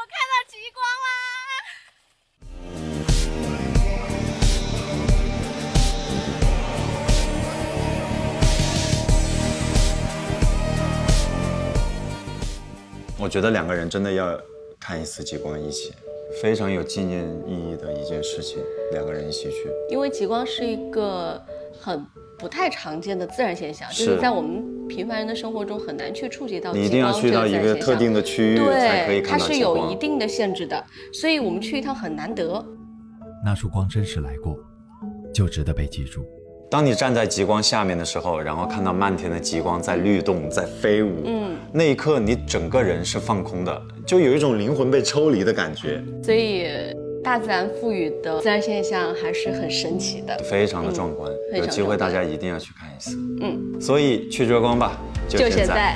看到极光啦！我觉得2个人真的要看一次极光一起，非常有纪念意义的一件事情，2个人一起去。因为极光是一个很不太常见的自然现象，就是在我们平凡人的生活中很难去触及到极光。你一定要去到一个特定的区域才可以看到极光。它是有一定的限制的，所以我们去一趟很难得。那束光真实来过，就值得被记住。当你站在极光下面的时候，然后看到漫天的极光在律动，在飞舞，那一刻你整个人是放空的，就有一种灵魂被抽离的感觉。所以大自然赋予的自然现象还是很神奇的，非常的壮观。有机会大家一定要去看一次。嗯，所以去追光吧，就现在。